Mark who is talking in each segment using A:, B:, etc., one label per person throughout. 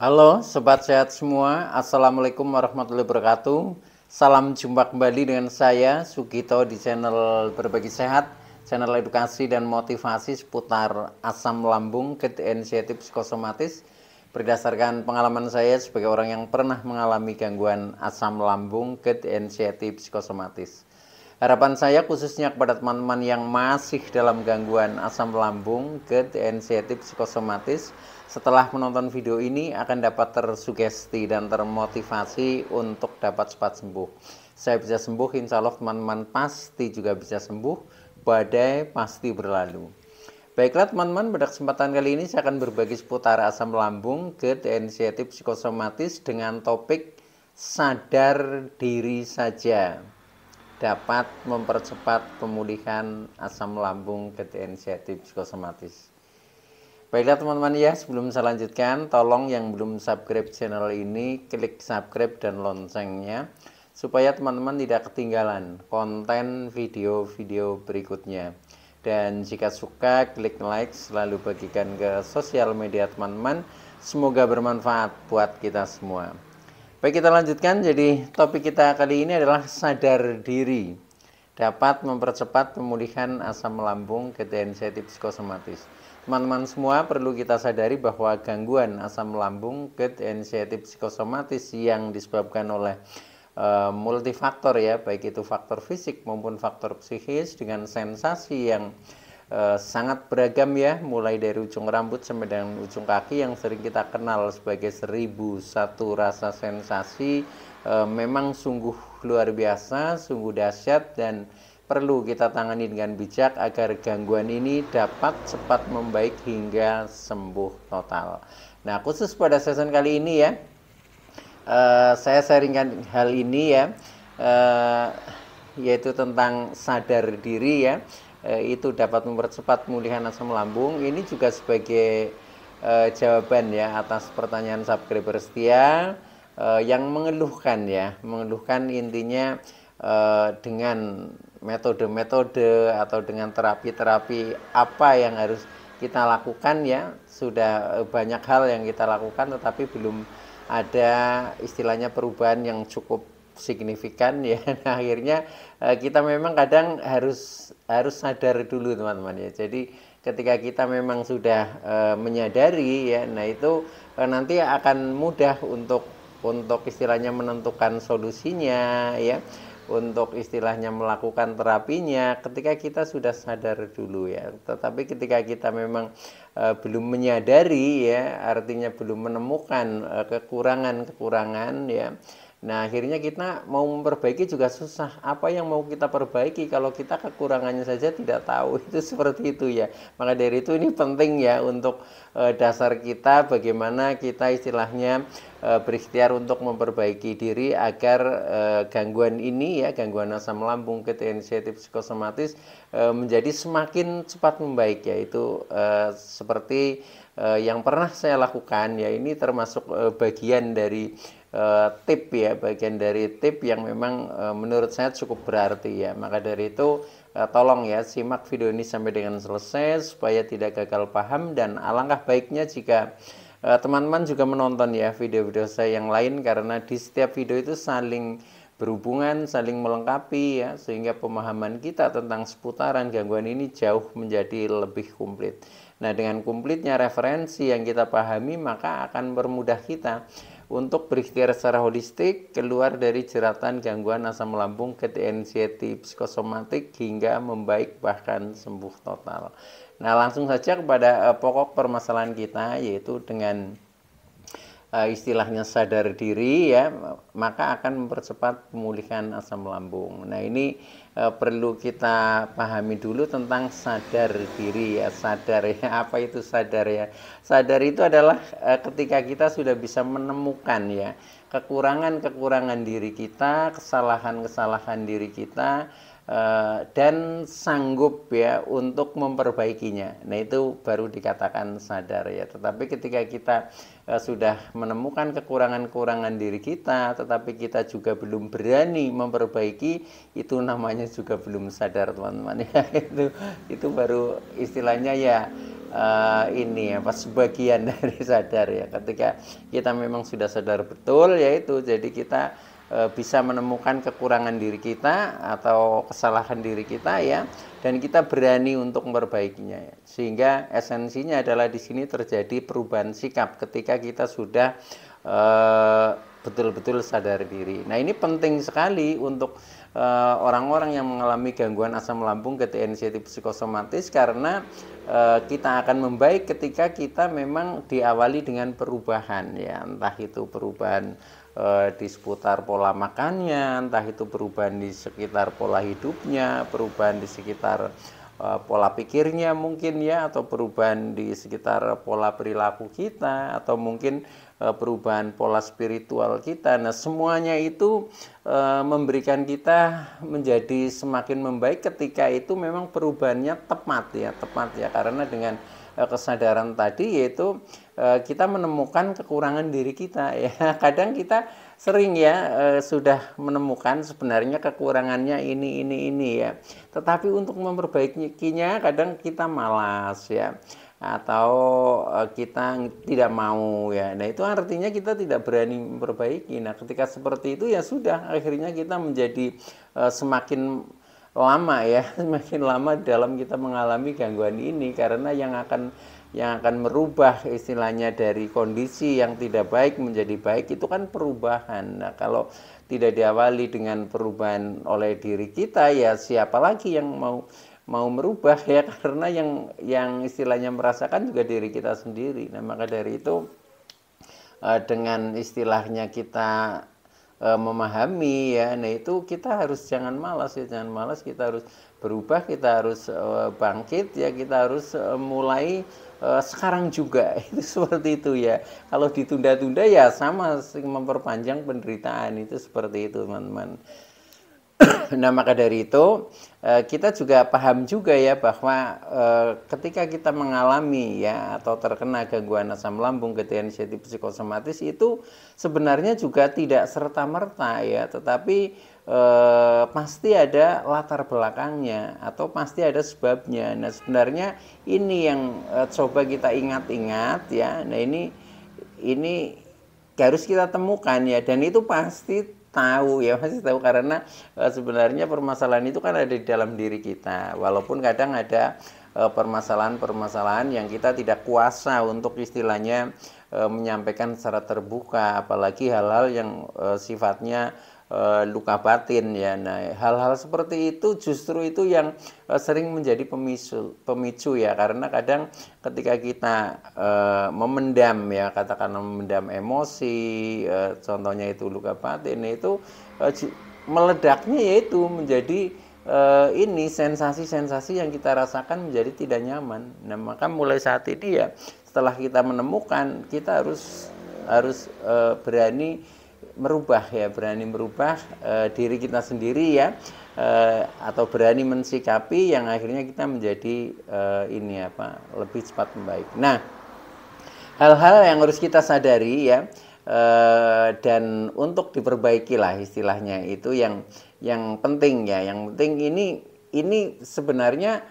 A: Halo Sobat Sehat semua, Assalamualaikum warahmatullahi wabarakatuh. Salam jumpa kembali dengan saya Sugito di channel Berbagi Sehat, channel edukasi dan motivasi seputar asam lambung, GERD, anxiety, psikosomatis. Berdasarkan pengalaman saya sebagai orang yang pernah mengalami gangguan asam lambung, GERD, anxiety, psikosomatis. Harapan saya khususnya kepada teman-teman yang masih dalam gangguan asam lambung, GERD, anxiety, psikosomatis, setelah menonton video ini akan dapat tersugesti dan termotivasi untuk dapat cepat sembuh. Saya bisa sembuh, insya Allah teman-teman pasti juga bisa sembuh, badai pasti berlalu. Baiklah teman-teman, pada kesempatan kali ini saya akan berbagi seputar asam lambung, GERD, anxiety, psikosomatis dengan topik sadar diri saja dapat mempercepat pemulihan asam lambung, GERD, anxiety, psikosomatis. Baiklah teman-teman ya, sebelum saya lanjutkan, tolong yang belum subscribe channel ini, klik subscribe dan loncengnya, supaya teman-teman tidak ketinggalan konten video-video berikutnya. Dan jika suka, klik like, selalu bagikan ke sosial media teman-teman. Semoga bermanfaat buat kita semua. Baik, kita lanjutkan. Jadi topik kita kali ini adalah sadar diri dapat mempercepat pemulihan asam lambung, GERD, anxiety, psikosomatis. Teman-teman semua perlu kita sadari bahwa gangguan asam lambung, GERD, anxiety, psikosomatis yang disebabkan oleh multifaktor ya, baik itu faktor fisik maupun faktor psikis dengan sensasi yang sangat beragam ya, mulai dari ujung rambut sampai dengan ujung kaki yang sering kita kenal sebagai 1001 rasa sensasi. Memang sungguh luar biasa, sungguh dahsyat dan perlu kita tangani dengan bijak agar gangguan ini dapat cepat membaik hingga sembuh total. Nah, khusus pada season kali ini ya, saya sharingkan hal ini ya, yaitu tentang sadar diri ya. Itu dapat mempercepat pemulihan asam lambung. Ini juga sebagai jawaban ya atas pertanyaan subscriber setia yang mengeluhkan ya, mengeluhkan intinya dengan metode-metode atau dengan terapi-terapi apa yang harus kita lakukan ya. Sudah banyak hal yang kita lakukan tetapi belum ada istilahnya perubahan yang cukup signifikan ya. Nah, akhirnya kita memang kadang harus sadar dulu teman-teman ya. Jadi ketika kita memang sudah menyadari ya, nah itu nanti akan mudah untuk istilahnya menentukan solusinya ya, untuk istilahnya melakukan terapinya ketika kita sudah sadar dulu ya. Tetapi ketika kita memang belum menyadari ya, artinya belum menemukan kekurangan-kekurangan ya, nah akhirnya kita mau memperbaiki juga susah. Apa yang mau kita perbaiki kalau kita kekurangannya saja tidak tahu? Itu seperti itu ya. Maka dari itu ini penting ya untuk dasar kita bagaimana kita istilahnya berikhtiar untuk memperbaiki diri agar gangguan ini ya, gangguan asam lambung, GERD, anxiety, psikosomatis menjadi semakin cepat membaik, yaitu seperti yang pernah saya lakukan ya. Ini termasuk bagian dari tip ya, bagian dari tip yang memang menurut saya cukup berarti ya. Maka dari itu tolong ya simak video ini sampai dengan selesai supaya tidak gagal paham, dan alangkah baiknya jika teman-teman juga menonton ya video-video saya yang lain, karena di setiap video itu saling berhubungan, saling melengkapi ya, sehingga pemahaman kita tentang seputaran gangguan ini jauh menjadi lebih komplit. Nah, dengan komplitnya referensi yang kita pahami, maka akan mempermudah kita untuk berikhtiar secara holistik keluar dari jeratan gangguan asam lambung, GERD, anxiety, psikosomatik hingga membaik bahkan sembuh total. Nah, langsung saja kepada pokok permasalahan kita, yaitu dengan istilahnya sadar diri ya, maka akan mempercepat pemulihan asam lambung. Nah, ini perlu kita pahami dulu tentang sadar diri ya. Sadar ya, apa itu sadar ya? Sadar itu adalah ketika kita sudah bisa menemukan ya kekurangan-kekurangan diri kita, kesalahan-kesalahan diri kita, dan sanggup ya untuk memperbaikinya. Nah, itu baru dikatakan sadar ya. Tetapi ketika kita sudah menemukan kekurangan-kekurangan diri kita, tetapi kita juga belum berani memperbaiki, itu namanya juga belum sadar, teman-teman ya. Itu baru istilahnya ya ini apa sebagian dari sadar ya. Ketika kita memang sudah sadar betul, yaitu jadi kita bisa menemukan kekurangan diri kita atau kesalahan diri kita ya, dan kita berani untuk memperbaikinya ya. Sehingga esensinya adalah di sini terjadi perubahan sikap ketika kita sudah betul-betul sadar diri. Nah, ini penting sekali untuk orang-orang yang mengalami gangguan asam lambung GTN-sensitif psikosomatis, karena kita akan membaik ketika kita memang diawali dengan perubahan ya, entah itu perubahan di seputar pola makannya, entah itu perubahan di sekitar pola hidupnya, perubahan di sekitar pola pikirnya mungkin ya, atau perubahan di sekitar pola perilaku kita, atau mungkin perubahan pola spiritual kita. Nah, semuanya itu memberikan kita menjadi semakin membaik ketika itu memang perubahannya tepat ya, karena dengan kesadaran tadi, yaitu kita menemukan kekurangan diri kita ya. Kadang kita sering ya sudah menemukan sebenarnya kekurangannya ini ya, tetapi untuk memperbaikinya kadang kita malas ya, atau kita tidak mau ya. Nah, itu artinya kita tidak berani memperbaiki. Nah, ketika seperti itu ya sudah, akhirnya kita menjadi semakin lama ya, semakin lama dalam kita mengalami gangguan ini, karena yang akan merubah istilahnya dari kondisi yang tidak baik menjadi baik itu kan perubahan. Nah, kalau tidak diawali dengan perubahan oleh diri kita, ya siapa lagi yang mau merubah ya, karena yang istilahnya merasakan juga diri kita sendiri. Nah, maka dari itu dengan istilahnya kita memahami ya, nah itu kita harus jangan malas ya, kita harus berubah, kita harus bangkit ya, kita harus mulai sekarang juga. Itu seperti itu ya. Kalau ditunda-tunda ya sama memperpanjang penderitaan, itu seperti itu, teman-teman. Nah, maka dari itu kita juga paham juga ya, bahwa ketika kita mengalami ya atau terkena gangguan asam lambung GTN-sensitif psikosomatis itu sebenarnya juga tidak serta-merta ya, tetapi pasti ada latar belakangnya atau pasti ada sebabnya. Nah, sebenarnya ini yang coba kita ingat-ingat ya. Nah, ini harus kita temukan ya, dan itu pasti tahu karena sebenarnya permasalahan itu kan ada di dalam diri kita, walaupun kadang ada permasalahan-permasalahan yang kita tidak kuasa untuk istilahnya menyampaikan secara terbuka, apalagi hal-hal yang sifatnya luka batin ya. Nah, hal-hal seperti itu justru itu yang sering menjadi pemicu ya, karena kadang ketika kita memendam ya, katakanlah memendam emosi, contohnya itu luka batin, itu meledaknya yaitu menjadi ini sensasi-sensasi yang kita rasakan menjadi tidak nyaman. Nah, maka mulai saat ini ya, setelah kita menemukan, kita harus berani merubah diri kita sendiri ya, atau berani mensikapi yang akhirnya kita menjadi lebih cepat membaik. Nah, hal-hal yang harus kita sadari ya, dan untuk diperbaiki lah istilahnya, itu yang penting ya. Yang penting ini sebenarnya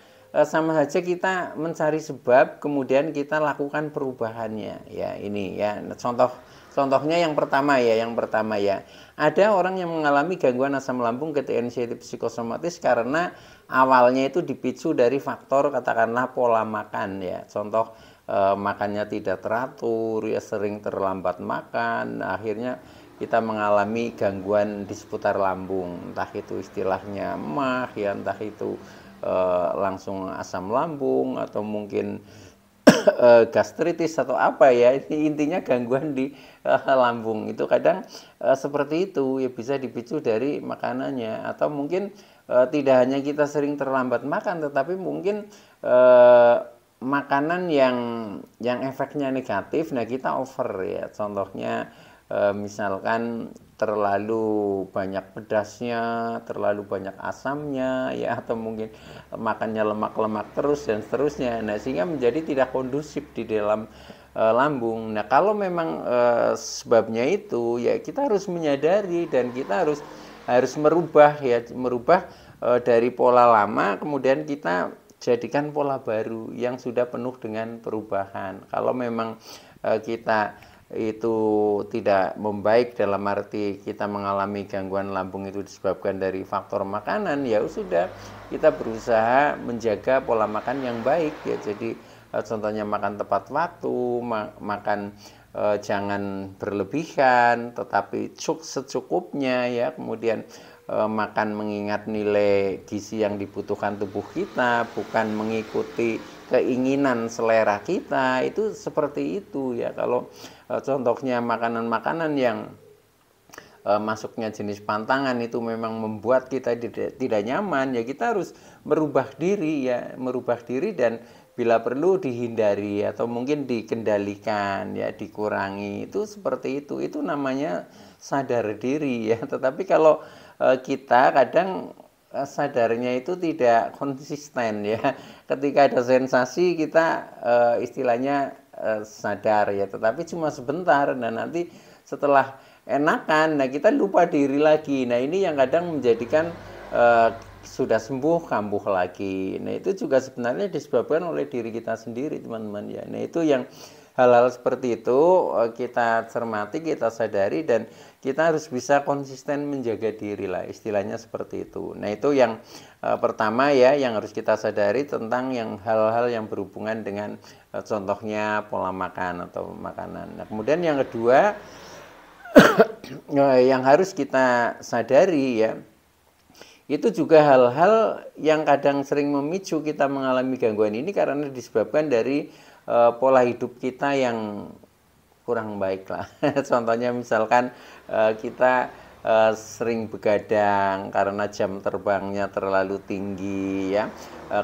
A: sama saja kita mencari sebab kemudian kita lakukan perubahannya ya. Ini ya contohnya yang pertama ya, ada orang yang mengalami gangguan asam lambung GTN-sensitif psikosomatis karena awalnya itu dipicu dari faktor katakanlah pola makan ya. Contoh makannya tidak teratur ya, sering terlambat makan. Nah, akhirnya kita mengalami gangguan di seputar lambung, entah itu istilahnya emah ya, entah itu langsung asam lambung, atau mungkin gastritis atau apa ya. Ini intinya gangguan di lambung. Itu kadang seperti itu ya, bisa dipicu dari makanannya, atau mungkin tidak hanya kita sering terlambat makan, tetapi mungkin makanan yang efeknya negatif, nah kita over ya. Contohnya misalkan terlalu banyak pedasnya, terlalu banyak asamnya ya, atau mungkin makannya lemak-lemak terus dan seterusnya. Nah, sehingga menjadi tidak kondusif di dalam lambung. Nah, kalau memang sebabnya itu ya kita harus menyadari dan kita harus merubah ya, merubah dari pola lama kemudian kita jadikan pola baru yang sudah penuh dengan perubahan. Kalau memang kita itu tidak membaik dalam arti kita mengalami gangguan lambung itu disebabkan dari faktor makanan, ya sudah kita berusaha menjaga pola makan yang baik ya. Jadi contohnya makan tepat waktu, makan jangan berlebihan tetapi secukupnya ya, kemudian makan mengingat nilai gizi yang dibutuhkan tubuh kita, bukan mengikuti keinginan selera kita. Itu seperti itu ya. Kalau contohnya makanan-makanan yang masuknya jenis pantangan itu memang membuat kita tidak nyaman, ya kita harus merubah diri ya, merubah diri dan bila perlu dihindari atau mungkin dikendalikan ya, dikurangi. Itu seperti itu namanya sadar diri ya. Tetapi kalau kita kadang sadarnya itu tidak konsisten ya. Ketika ada sensasi kita istilahnya sadar ya, tetapi cuma sebentar. Nah, nanti setelah enakan, nah kita lupa diri lagi. Nah, ini yang kadang menjadikan sudah sembuh kambuh lagi. Nah, itu juga sebenarnya disebabkan oleh diri kita sendiri, teman-teman ya. Nah, itu yang hal-hal seperti itu kita cermati, kita sadari, dan kita harus bisa konsisten menjaga diri lah, istilahnya seperti itu. Nah, itu yang pertama ya, yang harus kita sadari tentang yang hal-hal yang berhubungan dengan contohnya pola makan atau makanan. Nah, kemudian yang kedua yang harus kita sadari ya, itu juga hal-hal yang kadang sering memicu kita mengalami gangguan ini karena disebabkan dari pola hidup kita yang kurang baik lah. Contohnya misalkan kita sering begadang karena jam terbangnya terlalu tinggi ya,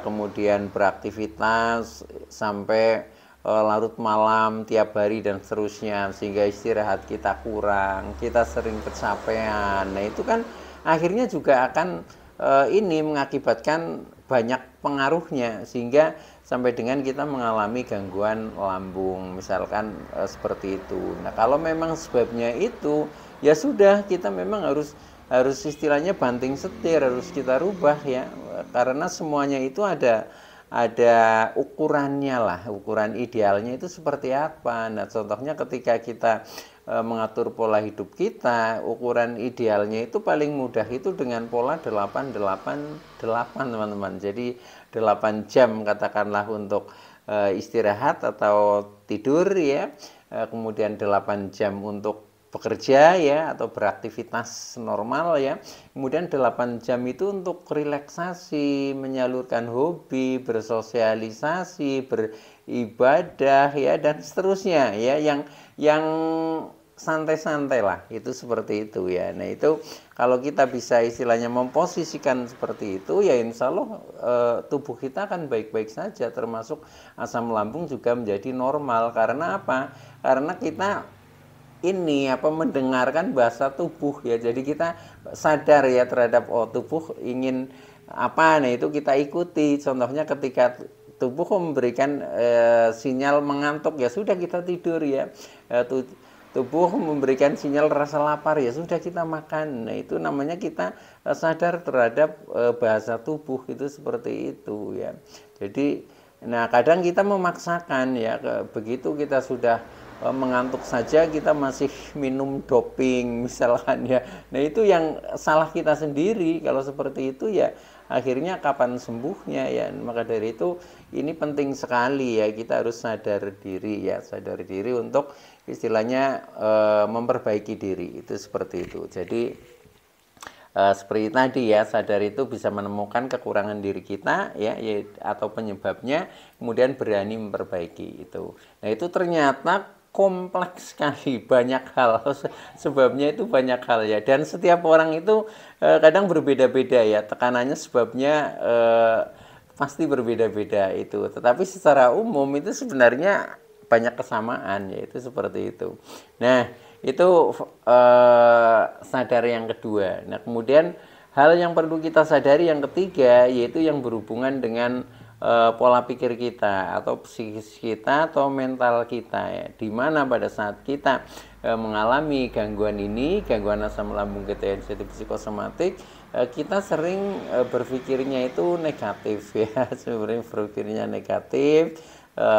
A: kemudian beraktivitas sampai larut malam tiap hari dan seterusnya, sehingga istirahat kita kurang, kita sering kecapean. Nah, itu kan akhirnya juga akan ini mengakibatkan banyak pengaruhnya sehingga sampai dengan kita mengalami gangguan lambung misalkan seperti itu. Nah, kalau memang sebabnya itu ya sudah, kita memang harus istilahnya banting setir, harus kita rubah ya, karena semuanya itu ada ukurannya lah, ukuran idealnya itu seperti apa. Nah, contohnya ketika kita mengatur pola hidup kita, ukuran idealnya itu paling mudah itu dengan pola 8-8-8 teman-teman. Jadi 8 jam katakanlah untuk istirahat atau tidur ya, kemudian 8 jam untuk bekerja ya atau beraktivitas normal ya, kemudian 8 jam itu untuk relaksasi, menyalurkan hobi, bersosialisasi, beribadah ya, dan seterusnya ya, yang santai-santai lah, itu seperti itu ya. Nah, itu kalau kita bisa istilahnya memposisikan seperti itu ya, insya Allah tubuh kita akan baik-baik saja, termasuk asam lambung juga menjadi normal. Karena apa? Karena kita ini mendengarkan bahasa tubuh ya, jadi kita sadar ya terhadap tubuh ingin apa, nah itu kita ikuti. Contohnya ketika tubuh memberikan sinyal mengantuk, ya sudah kita tidur ya. Tubuh memberikan sinyal rasa lapar, ya sudah kita makan. Nah, itu namanya kita sadar terhadap bahasa tubuh, itu seperti itu ya. Jadi nah kadang kita memaksakan ya, begitu kita sudah mengantuk saja kita masih minum doping misalkan ya. Nah, itu yang salah kita sendiri. Kalau seperti itu ya akhirnya kapan sembuhnya ya. Maka dari itu ini penting sekali ya, kita harus sadar diri ya, sadar diri untuk istilahnya memperbaiki diri, itu seperti itu. Jadi seperti tadi ya, sadar itu bisa menemukan kekurangan diri kita ya, atau penyebabnya, kemudian berani memperbaiki itu. Nah, itu ternyata kompleks sekali, banyak hal, sebabnya itu banyak hal ya, dan setiap orang itu kadang berbeda-beda ya, tekanannya sebabnya pasti berbeda-beda itu, tetapi secara umum itu sebenarnya banyak kesamaan, yaitu seperti itu. Nah, Itu sadar yang kedua. Nah, kemudian hal yang perlu kita sadari yang ketiga yaitu yang berhubungan dengan pola pikir kita atau psikis kita atau mental kita ya. Dimana pada saat kita mengalami gangguan ini, gangguan asam lambung ketensiatif psikosomatik, kita sering berpikirnya itu negatif ya, sebenarnya berpikirnya negatif.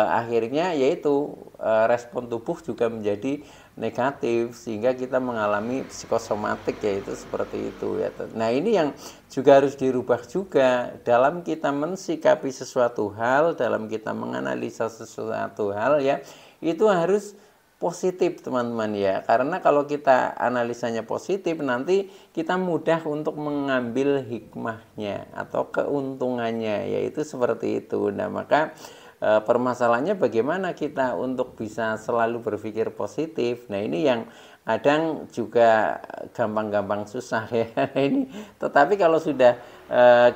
A: Akhirnya yaitu respon tubuh juga menjadi negatif sehingga kita mengalami psikosomatik yaitu seperti itu ya. Nah, ini yang juga harus dirubah juga dalam kita mensikapi sesuatu hal, dalam kita menganalisa sesuatu hal ya, itu harus positif teman-teman ya, karena kalau kita analisanya positif nanti kita mudah untuk mengambil hikmahnya atau keuntungannya yaitu seperti itu. Nah, maka permasalahannya bagaimana kita untuk bisa selalu berpikir positif. Nah, ini yang kadang juga gampang-gampang susah ya ini. Tetapi kalau sudah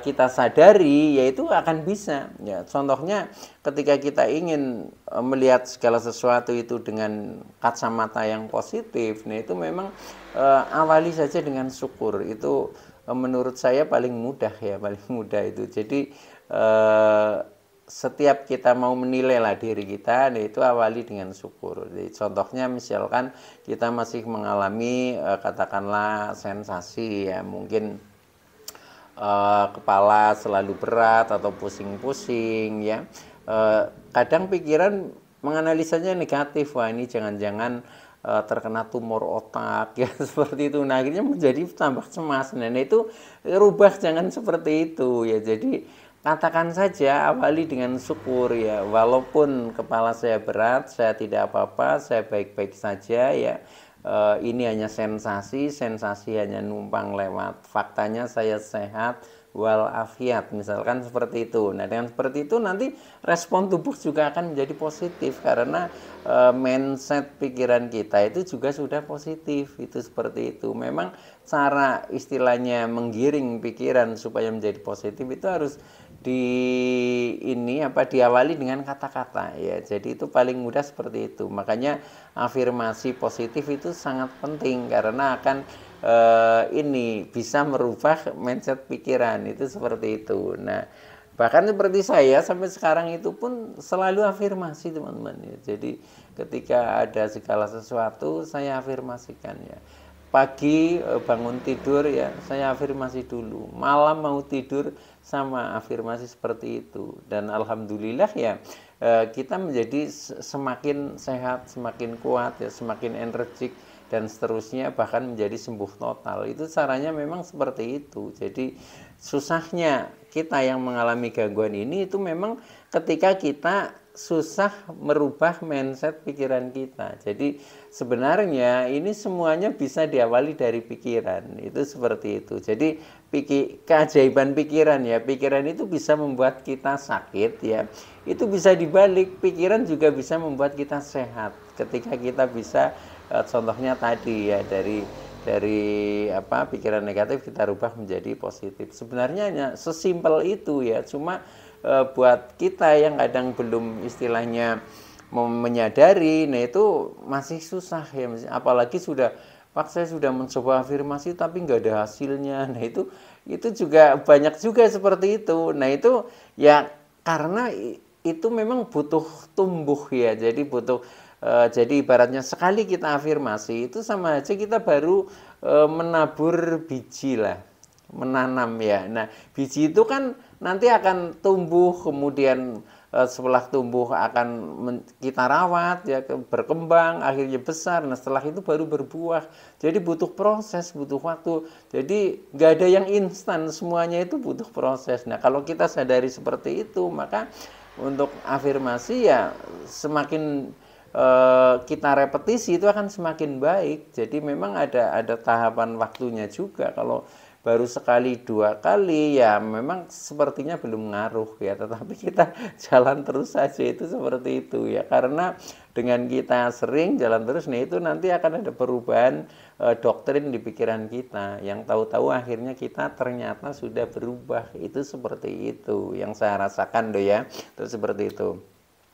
A: kita sadari, yaitu akan bisa ya. Contohnya ketika kita ingin melihat segala sesuatu itu dengan kacamata yang positif, nah itu memang awali saja dengan syukur. Itu menurut saya paling mudah ya, paling mudah itu. Jadi setiap kita mau menilai lah diri kita, nah itu awali dengan syukur. Jadi, contohnya misalkan kita masih mengalami katakanlah sensasi ya, mungkin kepala selalu berat atau pusing-pusing ya, kadang pikiran menganalisanya negatif, wah ini jangan-jangan terkena tumor otak ya seperti itu. Nah, akhirnya menjadi tambah cemas. Nah, itu rubah, jangan seperti itu ya. Jadi katakan saja awali dengan syukur ya, walaupun kepala saya berat, saya tidak apa-apa, saya baik-baik saja ya. Ini hanya sensasi hanya numpang lewat. Faktanya saya sehat walafiat, misalkan seperti itu. Nah, dengan seperti itu nanti respon tubuh juga akan menjadi positif karena mindset pikiran kita itu juga sudah positif. Itu seperti itu. Memang cara istilahnya menggiring pikiran supaya menjadi positif itu harus diawali dengan kata-kata ya. Jadi itu paling mudah seperti itu. Makanya afirmasi positif itu sangat penting karena akan ini bisa merubah mindset pikiran itu seperti itu. Nah, bahkan seperti saya sampai sekarang itu pun selalu afirmasi teman-teman ya. Jadi ketika ada segala sesuatu saya afirmasikan ya. Pagi bangun tidur ya saya afirmasi dulu, malam mau tidur sama afirmasi seperti itu. Dan alhamdulillah ya kita menjadi semakin sehat, semakin kuat ya, semakin energik dan seterusnya, bahkan menjadi sembuh total. Itu caranya memang seperti itu. Jadi susahnya kita yang mengalami gangguan ini itu memang ketika kita susah merubah mindset pikiran kita. Jadi sebenarnya ini semuanya bisa diawali dari pikiran. Itu seperti itu. Jadi keajaiban pikiran ya, pikiran itu bisa membuat kita sakit ya. Itu bisa dibalik, pikiran juga bisa membuat kita sehat. Ketika kita bisa contohnya tadi ya, dari pikiran negatif kita rubah menjadi positif. Sebenarnya hanya sesimpel itu ya. Cuma buat kita yang kadang belum istilahnya menyadari, nah itu masih susah ya. Apalagi Pak saya sudah mencoba afirmasi tapi nggak ada hasilnya. Nah itu juga banyak juga seperti itu. Nah itu ya karena itu memang butuh tumbuh ya. Jadi jadi ibaratnya sekali kita afirmasi itu sama aja kita baru menabur biji lah, menanam ya. Nah biji itu kan nanti akan tumbuh, kemudian setelah tumbuh akan kita rawat ya, berkembang, akhirnya besar. Nah setelah itu baru berbuah. Jadi butuh proses, butuh waktu. Jadi nggak ada yang instan, semuanya itu butuh proses. Nah kalau kita sadari seperti itu, maka untuk afirmasi ya semakin kita repetisi itu akan semakin baik. Jadi memang ada tahapan waktunya juga. Kalau baru sekali dua kali ya memang sepertinya belum ngaruh ya, tetapi kita jalan terus saja itu seperti itu ya, karena dengan kita sering jalan terus, nih itu nanti akan ada perubahan doktrin di pikiran kita yang tahu-tahu akhirnya kita ternyata sudah berubah. Itu seperti itu yang saya rasakan doh ya, itu seperti itu.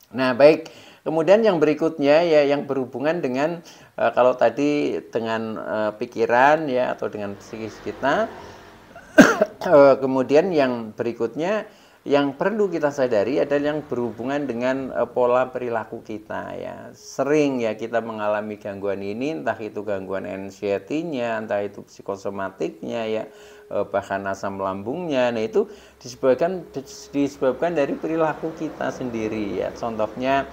A: Nah baik, Kemudian yang berikutnya ya yang berhubungan dengan kalau tadi dengan pikiran ya atau dengan psikis kita. Kemudian yang berikutnya yang perlu kita sadari adalah yang berhubungan dengan pola perilaku kita ya. Sering ya kita mengalami gangguan ini, entah itu gangguan anxiety-nya, entah itu psikosomatiknya ya, bahkan asam lambungnya. Nah, itu disebabkan dari perilaku kita sendiri ya. Contohnya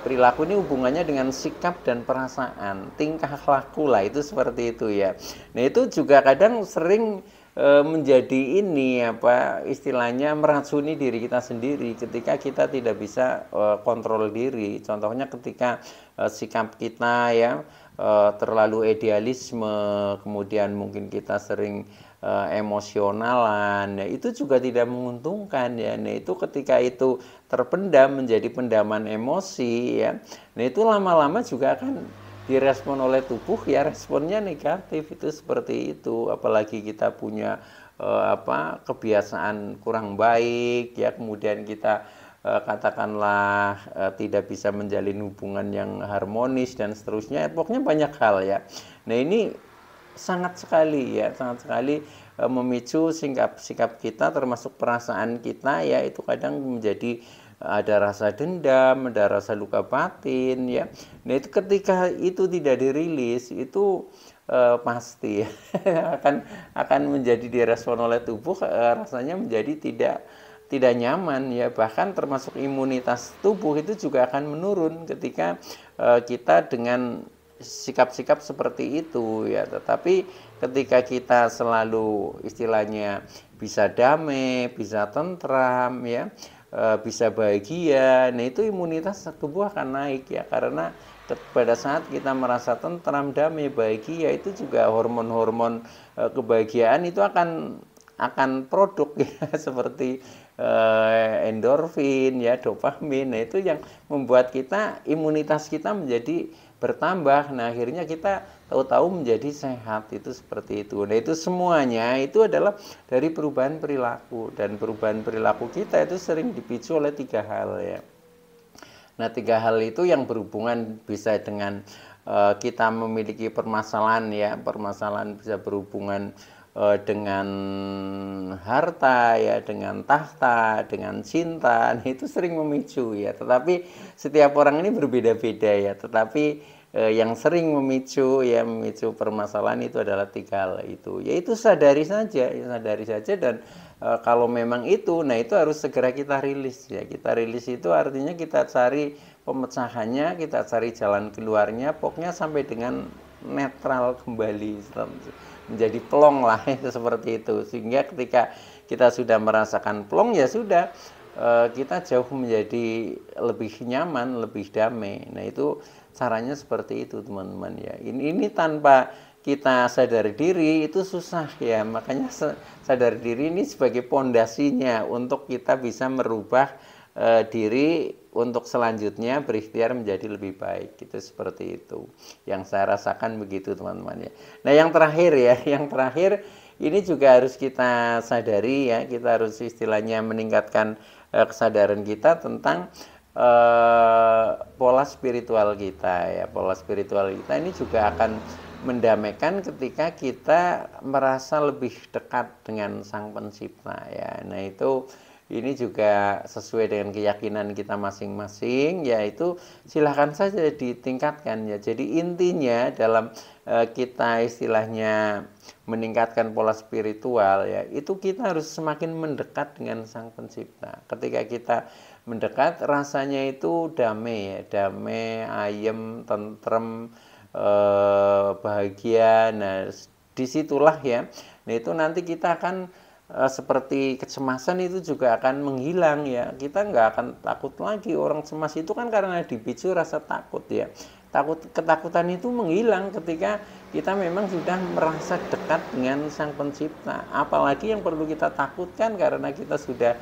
A: perilaku ini hubungannya dengan sikap dan perasaan, tingkah laku lah, itu seperti itu ya. Nah, itu juga kadang sering menjadi ini apa istilahnya meracuni diri kita sendiri ketika kita tidak bisa kontrol diri. Contohnya ketika sikap kita ya terlalu idealisme, kemudian mungkin kita sering emosionalan, ya, itu juga tidak menguntungkan ya. Nah, itu ketika itu terpendam menjadi pendaman emosi ya. Nah, itu lama-lama juga akan direspon oleh tubuh ya, responnya negatif, itu seperti itu. Apalagi kita punya kebiasaan kurang baik ya, kemudian kita katakanlah tidak bisa menjalin hubungan yang harmonis dan seterusnya, pokoknya banyak hal ya. Nah, ini sangat sekali memicu sikap kita, termasuk perasaan kita ya, itu kadang menjadi ada rasa dendam, ada rasa luka batin ya. Nah, itu ketika itu tidak dirilis itu pasti akan menjadi direspon oleh tubuh, rasanya menjadi tidak nyaman ya, bahkan termasuk imunitas tubuh itu juga akan menurun ketika kita dengan sikap-sikap seperti itu ya. Tetapi ketika kita selalu istilahnya bisa damai, bisa tentram ya, bisa bahagia, nah itu imunitas tubuh akan naik ya, karena pada saat kita merasa tentram, damai, bahagia, itu juga hormon-hormon kebahagiaan itu akan produk ya, seperti endorfin ya, dopamin. Nah, itu yang membuat kita imunitas kita menjadi bertambah. Nah, akhirnya kita tahu-tahu menjadi sehat, itu seperti itu. Nah, itu semuanya itu adalah dari perubahan perilaku, dan perubahan perilaku kita itu sering dipicu oleh 3 hal ya. Nah, 3 hal itu yang berhubungan bisa dengan kita memiliki permasalahan ya, permasalahan bisa berhubungan dengan harta ya, dengan tahta, dengan cinta. Nah, itu sering memicu ya, tetapi setiap orang ini berbeda-beda ya, tetapi yang sering memicu permasalahan itu adalah 3 hal itu, yaitu sadari saja dan kalau memang itu, nah itu harus segera kita rilis ya. Kita rilis itu artinya kita cari pemecahannya, kita cari jalan keluarnya, pokoknya sampai dengan netral kembali, menjadi plong lah, itu seperti itu. Sehingga ketika kita sudah merasakan plong, ya sudah, kita jauh menjadi lebih nyaman, lebih damai. Nah, itu caranya seperti itu teman-teman ya. Ini tanpa kita sadar diri itu susah ya, makanya sadar diri ini sebagai pondasinya untuk kita bisa merubah diri untuk selanjutnya berikhtiar menjadi lebih baik. Itu seperti itu yang saya rasakan, begitu teman-teman ya. Nah, yang terakhir ini juga harus kita sadari ya, kita harus istilahnya meningkatkan kesadaran kita tentang pola spiritual kita ya. Pola spiritual kita ini juga akan mendamaikan ketika kita merasa lebih dekat dengan Sang Pencipta ya. Nah, ini juga sesuai dengan keyakinan kita masing-masing, yaitu silahkan saja ditingkatkan ya. Jadi intinya dalam kita istilahnya meningkatkan pola spiritual ya, itu kita harus semakin mendekat dengan Sang Pencipta. Ketika kita mendekat, rasanya itu damai ya, damai, ayem, tentrem, bahagia. Nah, disitulah ya. Nah, itu nanti kita akan seperti kecemasan itu juga akan menghilang ya. Kita nggak akan takut lagi. Orang cemas itu kan karena dipicu rasa takut ya. Ketakutan itu menghilang ketika kita memang sudah merasa dekat dengan Sang Pencipta. Apalagi yang perlu kita takutkan karena kita sudah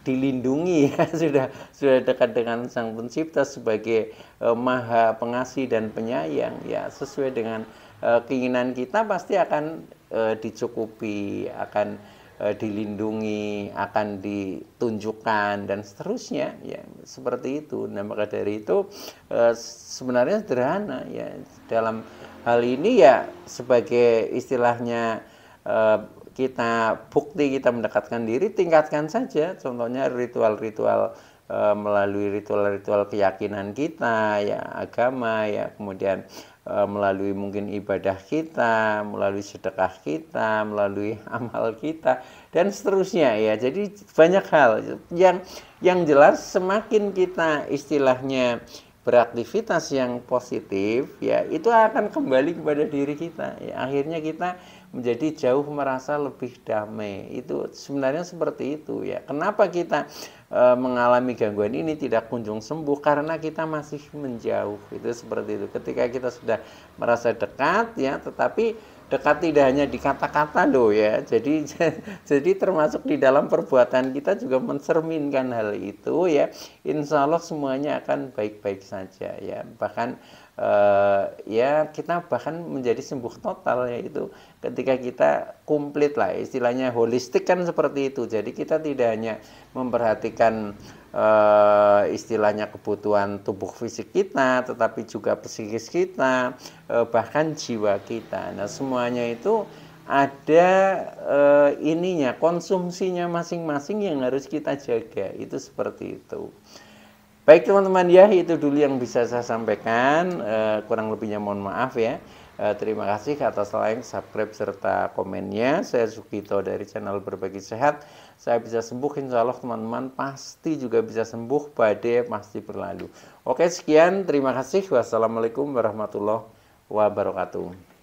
A: dilindungi ya, sudah dekat dengan Sang Pencipta sebagai Maha Pengasih dan Penyayang ya. Sesuai dengan keinginan kita pasti akan dicukupi, akan dilindungi, akan ditunjukkan dan seterusnya ya, seperti itu. Nah, maka dari itu sebenarnya sederhana ya, dalam hal ini ya sebagai istilahnya kita bukti kita mendekatkan diri, tingkatkan saja. Contohnya ritual-ritual melalui ritual-ritual keyakinan kita ya, agama ya, kemudian melalui mungkin ibadah kita, melalui sedekah kita, melalui amal kita dan seterusnya ya. Jadi banyak hal yang jelas semakin kita istilahnya beraktivitas yang positif ya, itu akan kembali kepada diri kita ya. Akhirnya kita menjadi jauh merasa lebih damai. Itu sebenarnya seperti itu ya. Kenapa kita mengalami gangguan ini tidak kunjung sembuh? Karena kita masih menjauh. Itu seperti itu. Ketika kita sudah merasa dekat ya, tetapi dekat tidak hanya di kata-kata loh ya. Jadi termasuk di dalam perbuatan kita juga mencerminkan hal itu ya. Insya Allah semuanya akan baik-baik saja ya. Bahkan ya kita bahkan menjadi sembuh total, yaitu ketika kita komplit lah, istilahnya holistik kan seperti itu. Jadi kita tidak hanya memperhatikan istilahnya kebutuhan tubuh fisik kita, tetapi juga psikis kita, bahkan jiwa kita. Nah, semuanya itu ada ininya, konsumsinya masing-masing yang harus kita jaga. Itu seperti itu. Baik teman-teman ya, itu dulu yang bisa saya sampaikan, kurang lebihnya mohon maaf ya. Terima kasih atas like, subscribe, serta komennya. Saya Sukito dari channel Berbagi Sehat. Saya bisa sembuh, insya Allah teman-teman pasti juga bisa sembuh, badai pasti berlalu. Oke, sekian, terima kasih. Wassalamualaikum warahmatullahi wabarakatuh.